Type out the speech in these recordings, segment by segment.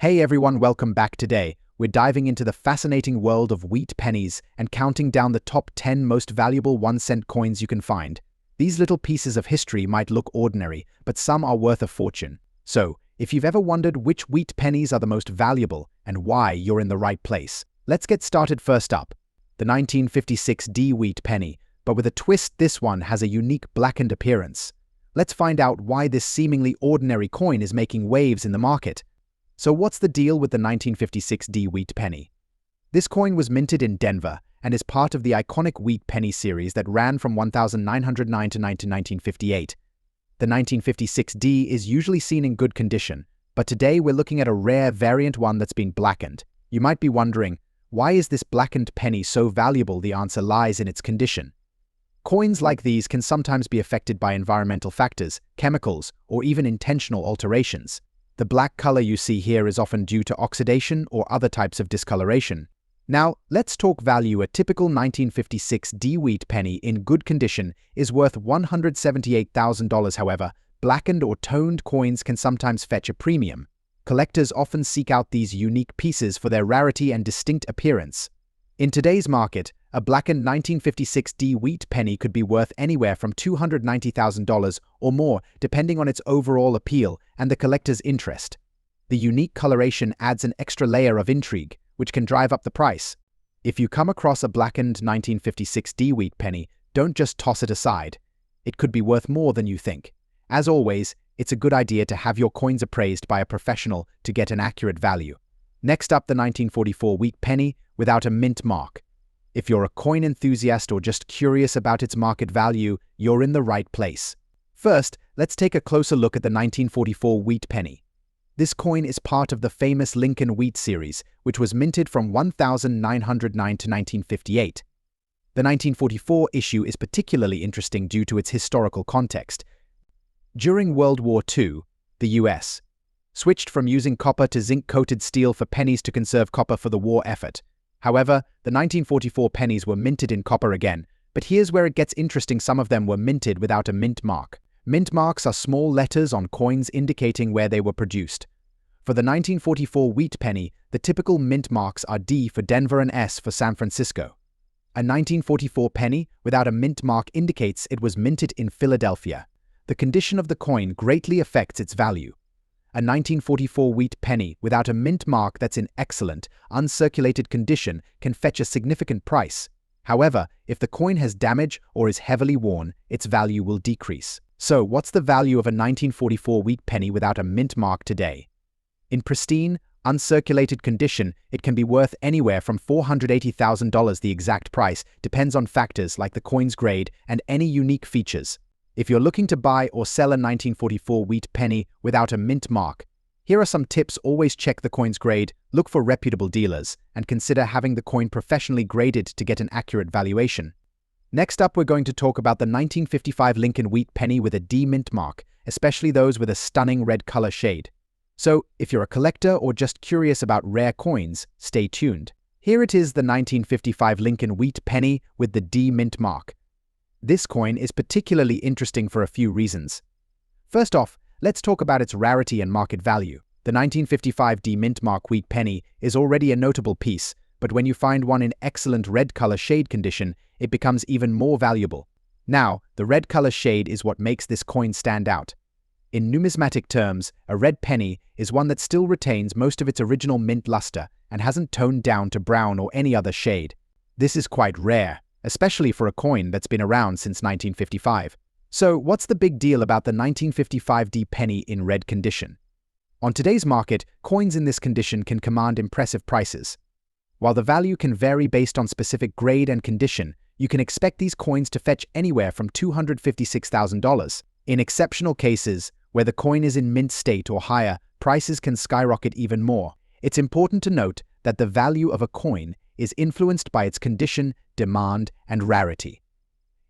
Hey everyone, welcome back. Today, we're diving into the fascinating world of wheat pennies and counting down the top 10 most valuable 1-cent coins you can find. These little pieces of history might look ordinary, but some are worth a fortune. So, if you've ever wondered which wheat pennies are the most valuable and why, you're in the right place. Let's get started. First up, the 1956 D wheat penny, but with a twist. This one has a unique blackened appearance. Let's find out why this seemingly ordinary coin is making waves in the market. So what's the deal with the 1956 D wheat penny? This coin was minted in Denver and is part of the iconic wheat penny series that ran from 1909 to 1958. The 1956 D is usually seen in good condition, but today we're looking at a rare variant, one that's been blackened. You might be wondering, why is this blackened penny so valuable? The answer lies in its condition. Coins like these can sometimes be affected by environmental factors, chemicals, or even intentional alterations. The black color you see here is often due to oxidation or other types of discoloration. Now, let's talk value. A typical 1956 D wheat penny in good condition is worth $178,000. However, blackened or toned coins can sometimes fetch a premium. Collectors often seek out these unique pieces for their rarity and distinct appearance. In today's market, a blackened 1956 D wheat penny could be worth anywhere from $290,000 or more, depending on its overall appeal and the collector's interest. The unique coloration adds an extra layer of intrigue, which can drive up the price. If you come across a blackened 1956 D wheat penny, don't just toss it aside. It could be worth more than you think. As always, it's a good idea to have your coins appraised by a professional to get an accurate value. Next up, the 1944 wheat penny without a mint mark. If you're a coin enthusiast or just curious about its market value, you're in the right place. First, let's take a closer look at the 1944 wheat penny. This coin is part of the famous Lincoln Wheat series, which was minted from 1909 to 1958. The 1944 issue is particularly interesting due to its historical context. During World War II, the U.S. switched from using copper to zinc-coated steel for pennies to conserve copper for the war effort. However, the 1944 pennies were minted in copper again, but here's where it gets interesting. Some of them were minted without a mint mark. Mint marks are small letters on coins indicating where they were produced. For the 1944 wheat penny, the typical mint marks are D for Denver and S for San Francisco. A 1944 penny without a mint mark indicates it was minted in Philadelphia. The condition of the coin greatly affects its value. A 1944 wheat penny without a mint mark that's in excellent, uncirculated condition can fetch a significant price. However, if the coin has damage or is heavily worn, its value will decrease. So, what's the value of a 1944 wheat penny without a mint mark today? In pristine, uncirculated condition, it can be worth anywhere from $480,000. The exact price depends on factors like the coin's grade and any unique features. If you're looking to buy or sell a 1944 wheat penny without a mint mark, here are some tips. Always check the coin's grade, look for reputable dealers, and consider having the coin professionally graded to get an accurate valuation. Next up, we're going to talk about the 1955 Lincoln wheat penny with a D mint mark, especially those with a stunning red color shade. So, if you're a collector or just curious about rare coins, stay tuned. Here it is, the 1955 Lincoln wheat penny with the D mint mark. This coin is particularly interesting for a few reasons. First off, let's talk about its rarity and market value. The 1955 D mint mark wheat penny is already a notable piece, but when you find one in excellent red color shade condition, it becomes even more valuable. Now, the red color shade is what makes this coin stand out. In numismatic terms, a red penny is one that still retains most of its original mint luster and hasn't toned down to brown or any other shade. This is quite rare, especially for a coin that's been around since 1955. So, what's the big deal about the 1955 D penny in red condition? On today's market, coins in this condition can command impressive prices. While the value can vary based on specific grade and condition, you can expect these coins to fetch anywhere from $256,000. In exceptional cases, where the coin is in mint state or higher, prices can skyrocket even more. It's important to note that the value of a coin is influenced by its condition, demand, and rarity.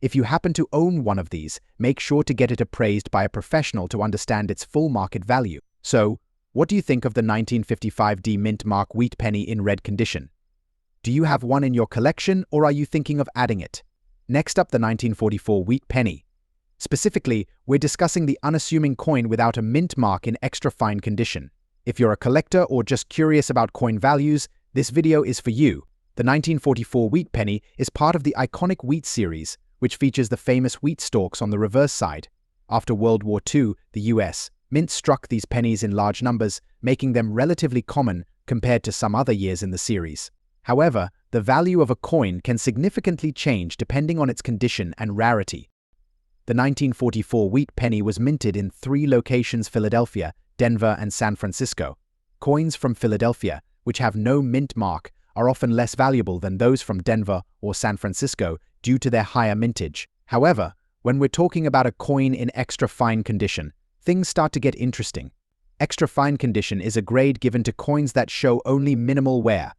If you happen to own one of these, make sure to get it appraised by a professional to understand its full market value. So, what do you think of the 1955 D mint mark wheat penny in red condition? Do you have one in your collection, or are you thinking of adding it? Next up, the 1944 wheat penny. Specifically, we're discussing the unassuming coin without a mint mark in extra fine condition. If you're a collector or just curious about coin values, this video is for you. The 1944 wheat penny is part of the iconic wheat series, which features the famous wheat stalks on the reverse side. After World War II, the US Mint struck these pennies in large numbers, making them relatively common compared to some other years in the series. However, the value of a coin can significantly change depending on its condition and rarity. The 1944 wheat penny was minted in 3 locations: Philadelphia, Denver, and San Francisco. Coins from Philadelphia, which have no mint mark, are often less valuable than those from Denver or San Francisco due to their higher mintage. However, when we're talking about a coin in extra fine condition, things start to get interesting. Extra fine condition is a grade given to coins that show only minimal wear.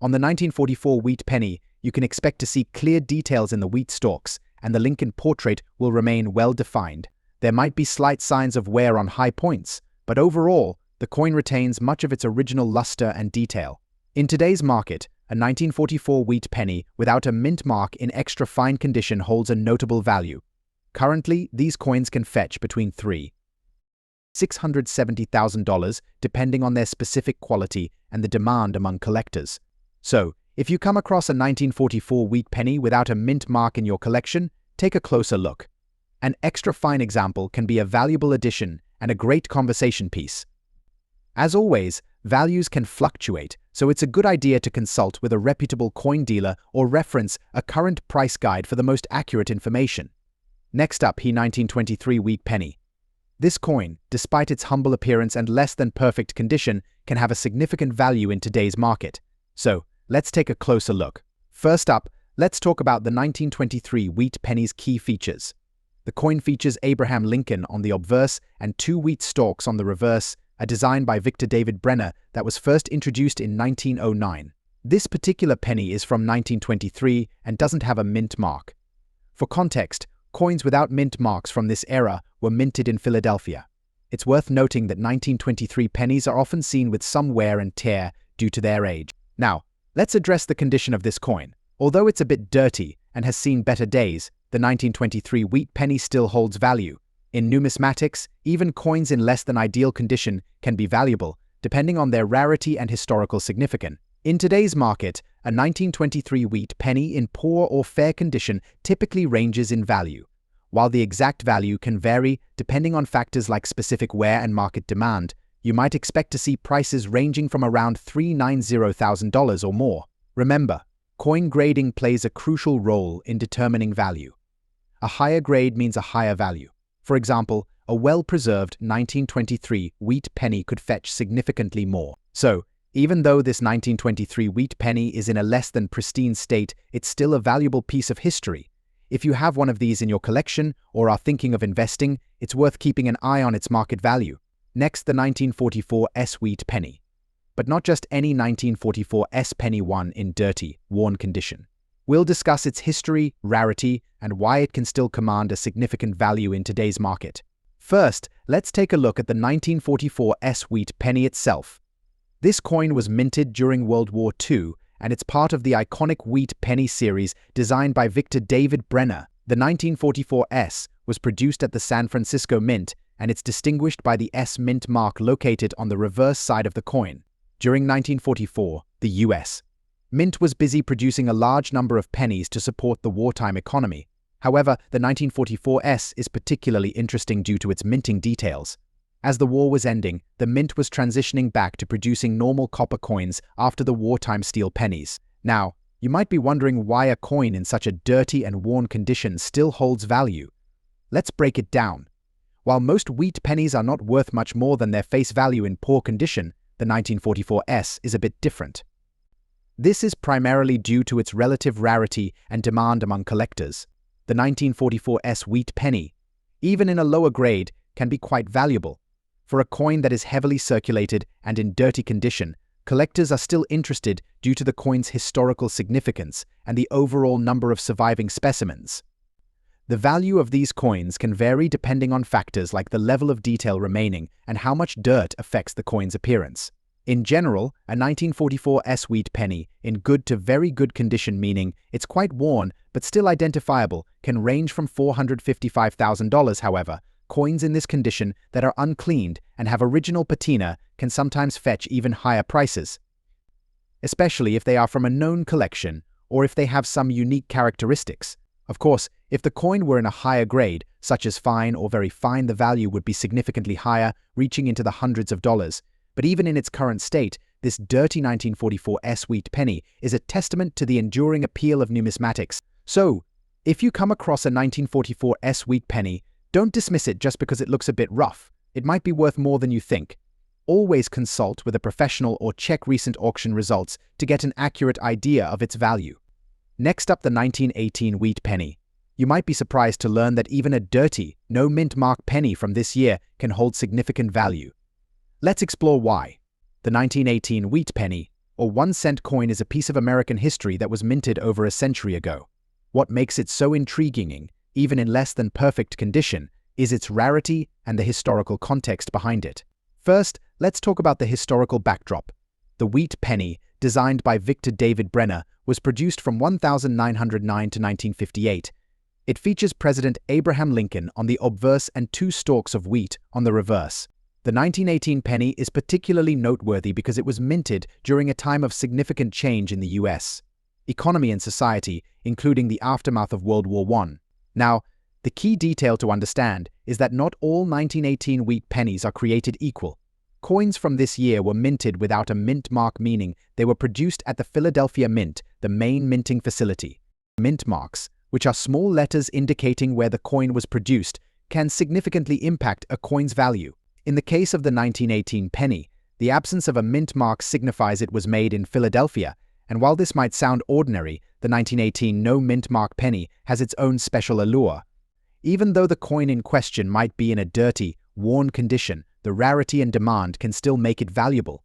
On the 1944 wheat penny, you can expect to see clear details in the wheat stalks, and the Lincoln portrait will remain well defined. There might be slight signs of wear on high points, but overall, the coin retains much of its original luster and detail. In today's market, a 1944 wheat penny without a mint mark in extra fine condition holds a notable value. Currently, these coins can fetch between $300,000–$670,000 depending on their specific quality and the demand among collectors. So, if you come across a 1944 wheat penny without a mint mark in your collection, take a closer look. An extra fine example can be a valuable addition and a great conversation piece. As always, values can fluctuate, so it's a good idea to consult with a reputable coin dealer or reference a current price guide for the most accurate information. Next up, the 1923 wheat penny. This coin, despite its humble appearance and less than perfect condition, can have a significant value in today's market. So, let's take a closer look. First up, let's talk about the 1923 wheat penny's key features. The coin features Abraham Lincoln on the obverse and 2 wheat stalks on the reverse, a design by Victor David Brenner that was first introduced in 1909. This particular penny is from 1923 and doesn't have a mint mark. For context, coins without mint marks from this era were minted in Philadelphia. It's worth noting that 1923 pennies are often seen with some wear and tear due to their age. Now, let's address the condition of this coin. Although it's a bit dirty and has seen better days, the 1923 wheat penny still holds value. In numismatics, even coins in less than ideal condition can be valuable, depending on their rarity and historical significance. In today's market, a 1923 wheat penny in poor or fair condition typically ranges in value. While the exact value can vary depending on factors like specific wear and market demand, you might expect to see prices ranging from around $390,000 or more. Remember, coin grading plays a crucial role in determining value. A higher grade means a higher value. For example, a well-preserved 1923 wheat penny could fetch significantly more. So, even though this 1923 wheat penny is in a less than pristine state, it's still a valuable piece of history. If you have one of these in your collection or are thinking of investing, it's worth keeping an eye on its market value. Next, the 1944 S wheat penny. But not just any 1944 S penny, one in dirty, worn condition. We'll discuss its history, rarity, and why it can still command a significant value in today's market. First, let's take a look at the 1944 S wheat penny itself. This coin was minted during World War II, and it's part of the iconic wheat penny series designed by Victor David Brenner. The 1944 S was produced at the San Francisco Mint, and it's distinguished by the S mint mark located on the reverse side of the coin. During 1944, the US Mint was busy producing a large number of pennies to support the wartime economy. However, the 1944 S is particularly interesting due to its minting details. As the war was ending, the mint was transitioning back to producing normal copper coins after the wartime steel pennies. Now, you might be wondering why a coin in such a dirty and worn condition still holds value. Let's break it down. While most wheat pennies are not worth much more than their face value in poor condition, the 1944 S is a bit different. This is primarily due to its relative rarity and demand among collectors. The 1944 S wheat penny, even in a lower grade, can be quite valuable. For a coin that is heavily circulated and in dirty condition, collectors are still interested due to the coin's historical significance and the overall number of surviving specimens. The value of these coins can vary depending on factors like the level of detail remaining and how much dirt affects the coin's appearance. In general, a 1944 S wheat penny, in good to very good condition, meaning it's quite worn but still identifiable, can range from $455,000. However, coins in this condition that are uncleaned and have original patina can sometimes fetch even higher prices, especially if they are from a known collection or if they have some unique characteristics. Of course, if the coin were in a higher grade, such as fine or very fine, the value would be significantly higher, reaching into the hundreds of dollars. But even in its current state, this dirty 1944 wheat penny is a testament to the enduring appeal of numismatics. So, if you come across a 1944 wheat penny, don't dismiss it just because it looks a bit rough. It might be worth more than you think. Always consult with a professional or check recent auction results to get an accurate idea of its value. Next up, the 1918 wheat penny. You might be surprised to learn that even a dirty, no mint mark penny from this year can hold significant value. Let's explore why. The 1918 wheat penny, or 1-cent coin, is a piece of American history that was minted over a century ago. What makes it so intriguing, even in less than perfect condition, is its rarity and the historical context behind it. First, let's talk about the historical backdrop. The wheat penny, designed by Victor David Brenner, was produced from 1909 to 1958. It features President Abraham Lincoln on the obverse and 2 stalks of wheat on the reverse. The 1918 penny is particularly noteworthy because it was minted during a time of significant change in the U.S. economy and society, including the aftermath of World War I. Now, the key detail to understand is that not all 1918 wheat pennies are created equal. Coins from this year were minted without a mint mark, meaning they were produced at the Philadelphia Mint, the main minting facility. Mint marks, which are small letters indicating where the coin was produced, can significantly impact a coin's value. In the case of the 1918 penny, the absence of a mint mark signifies it was made in Philadelphia, and while this might sound ordinary, the 1918 no mint mark penny has its own special allure. Even though the coin in question might be in a dirty, worn condition, the rarity and demand can still make it valuable.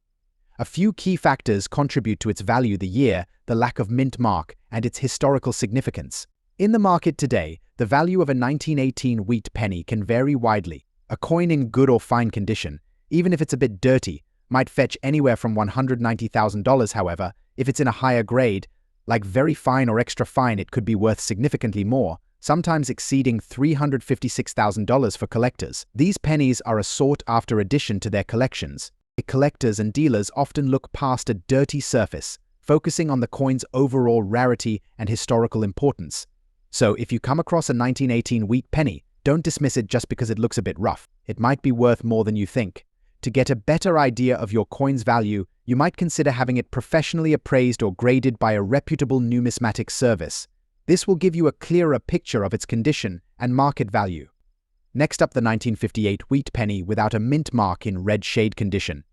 A few key factors contribute to its value: the year, the lack of mint mark, and its historical significance. In the market today, the value of a 1918 wheat penny can vary widely. A coin in good or fine condition, even if it's a bit dirty, might fetch anywhere from $190,000. However, if it's in a higher grade, like very fine or extra fine, it could be worth significantly more, sometimes exceeding $356,000 for collectors. These pennies are a sought-after addition to their collections. Collectors and dealers often look past a dirty surface, focusing on the coin's overall rarity and historical importance. So if you come across a 1918 wheat penny, don't dismiss it just because it looks a bit rough. It might be worth more than you think. To get a better idea of your coin's value, you might consider having it professionally appraised or graded by a reputable numismatic service. This will give you a clearer picture of its condition and market value. Next up, the 1958 wheat penny without a mint mark in red shade condition.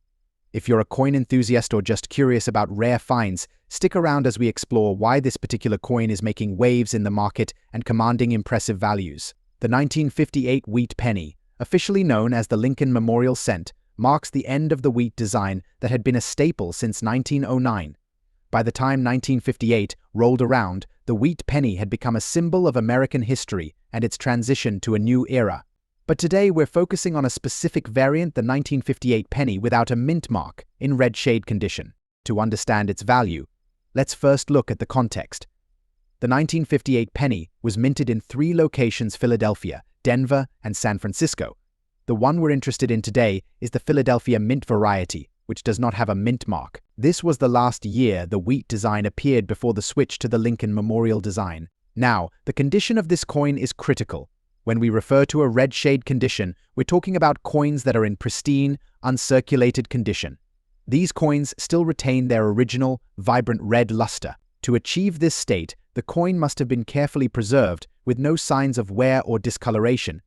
If you're a coin enthusiast or just curious about rare finds, stick around as we explore why this particular coin is making waves in the market and commanding impressive values. The 1958 wheat penny, officially known as the Lincoln Memorial Cent, marks the end of the wheat design that had been a staple since 1909. By the time 1958 rolled around, the wheat penny had become a symbol of American history and its transition to a new era. But today we're focusing on a specific variant, the 1958 penny without a mint mark, in red shade condition. To understand its value, let's first look at the context. The 1958 penny was minted in 3 locations: Philadelphia, Denver, and San Francisco. The one we're interested in today is the Philadelphia mint variety, which does not have a mint mark. This was the last year the wheat design appeared before the switch to the Lincoln Memorial design. Now, the condition of this coin is critical. When we refer to a red shade condition, we're talking about coins that are in pristine, uncirculated condition. These coins still retain their original, vibrant red luster. To achieve this state, the coin must have been carefully preserved, with no signs of wear or discoloration.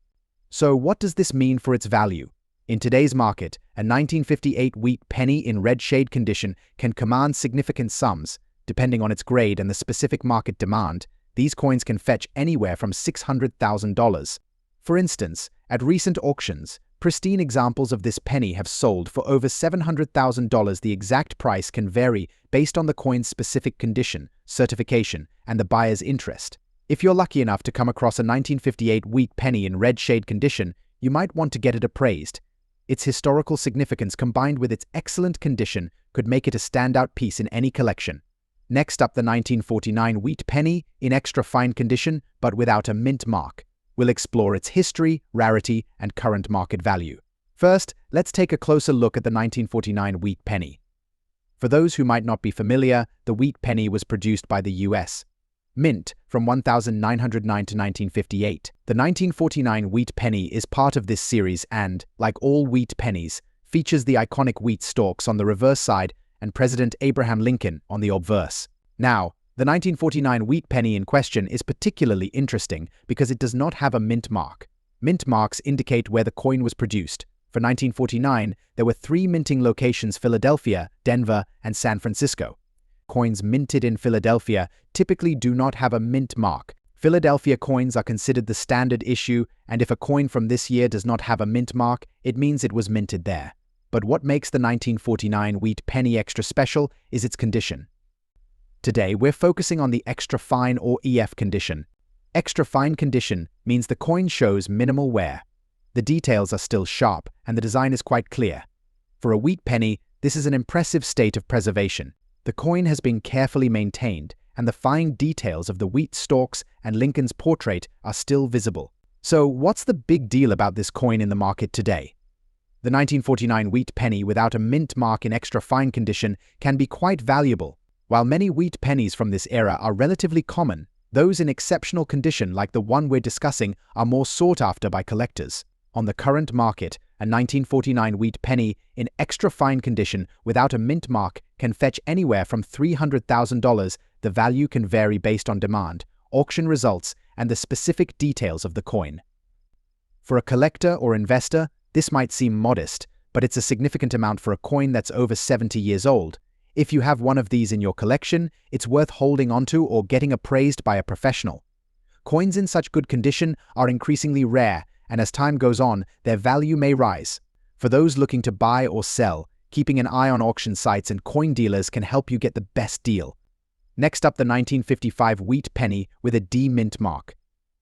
So what does this mean for its value? In today's market, a 1958 wheat penny in red shade condition can command significant sums. Depending on its grade and the specific market demand, these coins can fetch anywhere from $600,000. For instance, at recent auctions, pristine examples of this penny have sold for over $700,000. The exact price can vary based on the coin's specific condition, certification, and the buyer's interest. If you're lucky enough to come across a 1958 wheat penny in red shade condition, you might want to get it appraised. Its historical significance combined with its excellent condition could make it a standout piece in any collection. Next up, the 1949 wheat penny in extra fine condition but without a mint mark. We'll explore its history, rarity, and current market value. First, let's take a closer look at the 1949 wheat penny. For those who might not be familiar, the wheat penny was produced by the U.S. Mint from 1909 to 1958. The 1949 wheat penny is part of this series and, like all wheat pennies, features the iconic wheat stalks on the reverse side and President Abraham Lincoln on the obverse. Now, the 1949 wheat penny in question is particularly interesting because it does not have a mint mark. Mint marks indicate where the coin was produced. For 1949, there were 3 minting locations: Philadelphia, Denver, and San Francisco. Coins minted in Philadelphia typically do not have a mint mark. Philadelphia coins are considered the standard issue, and if a coin from this year does not have a mint mark, it means it was minted there. But what makes the 1949 wheat penny extra special is its condition. Today, we're focusing on the extra fine or EF condition. Extra fine condition means the coin shows minimal wear. The details are still sharp, and the design is quite clear. For a wheat penny, this is an impressive state of preservation. The coin has been carefully maintained, and the fine details of the wheat stalks and Lincoln's portrait are still visible. So, what's the big deal about this coin in the market today? The 1949 wheat penny without a mint mark in extra fine condition can be quite valuable. While many wheat pennies from this era are relatively common, those in exceptional condition like the one we're discussing are more sought after by collectors. On the current market, a 1949 wheat penny in extra fine condition without a mint mark can fetch anywhere from $300,000. The value can vary based on demand, auction results, and the specific details of the coin. For a collector or investor, this might seem modest, but it's a significant amount for a coin that's over 70 years old. If you have one of these in your collection, it's worth holding onto or getting appraised by a professional. Coins in such good condition are increasingly rare, and as time goes on, their value may rise. For those looking to buy or sell, keeping an eye on auction sites and coin dealers can help you get the best deal. Next up, the 1955 wheat penny with a D mint mark.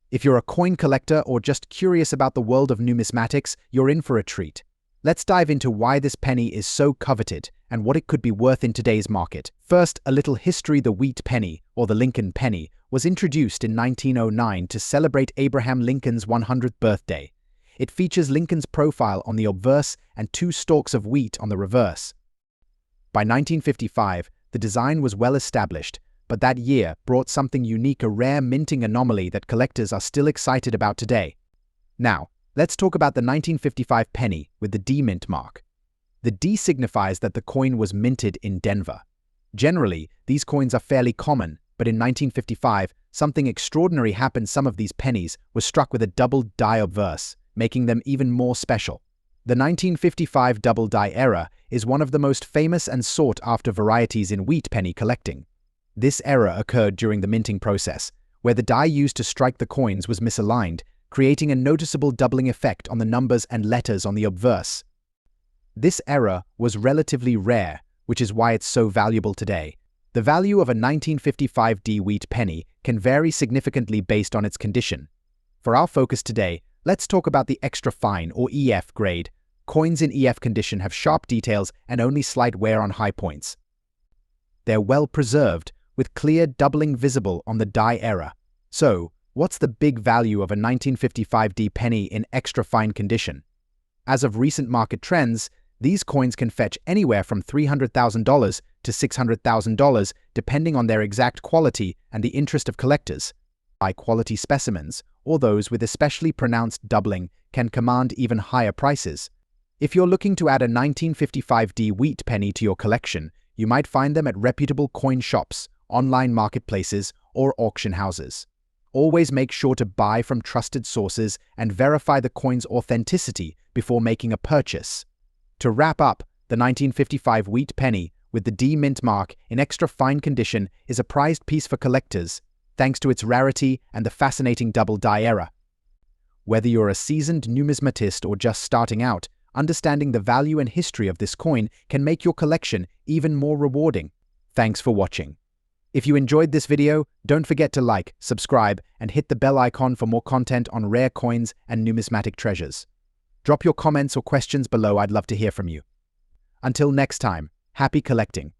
If you're a coin collector or just curious about the world of numismatics, you're in for a treat. Let's dive into why this penny is so coveted and what it could be worth in today's market. First, a little history. The wheat penny, or the Lincoln penny, was introduced in 1909 to celebrate Abraham Lincoln's 100th birthday. It features Lincoln's profile on the obverse and 2 stalks of wheat on the reverse. By 1955, the design was well established, but that year brought something unique, a rare minting anomaly that collectors are still excited about today. Now, let's talk about the 1955 penny with the D mint mark. The D signifies that the coin was minted in Denver. Generally, these coins are fairly common, but in 1955, something extraordinary happened. Some of these pennies were struck with a double die obverse, making them even more special. The 1955 double die era is one of the most famous and sought-after varieties in wheat penny collecting. This error occurred during the minting process, where the die used to strike the coins was misaligned, creating a noticeable doubling effect on the numbers and letters on the obverse. This error was relatively rare, which is why it's so valuable today. The value of a 1955 D wheat penny can vary significantly based on its condition. For our focus today, let's talk about the extra fine or EF grade. Coins in EF condition have sharp details and only slight wear on high points. They're well preserved, with clear doubling visible on the die era. So, what's the big value of a 1955 D penny in extra fine condition? As of recent market trends, these coins can fetch anywhere from $300,000 to $600,000 depending on their exact quality and the interest of collectors. High-quality specimens, or those with especially pronounced doubling, can command even higher prices. If you're looking to add a 1955 D wheat penny to your collection, you might find them at reputable coin shops, online marketplaces, or auction houses. Always make sure to buy from trusted sources and verify the coin's authenticity before making a purchase. To wrap up, the 1955 wheat penny with the D mint mark in extra fine condition is a prized piece for collectors, thanks to its rarity and the fascinating double die era. Whether you're a seasoned numismatist or just starting out, understanding the value and history of this coin can make your collection even more rewarding. Thanks for watching. If you enjoyed this video, don't forget to like, subscribe, and hit the bell icon for more content on rare coins and numismatic treasures. Drop your comments or questions below. I'd love to hear from you. Until next time, happy collecting.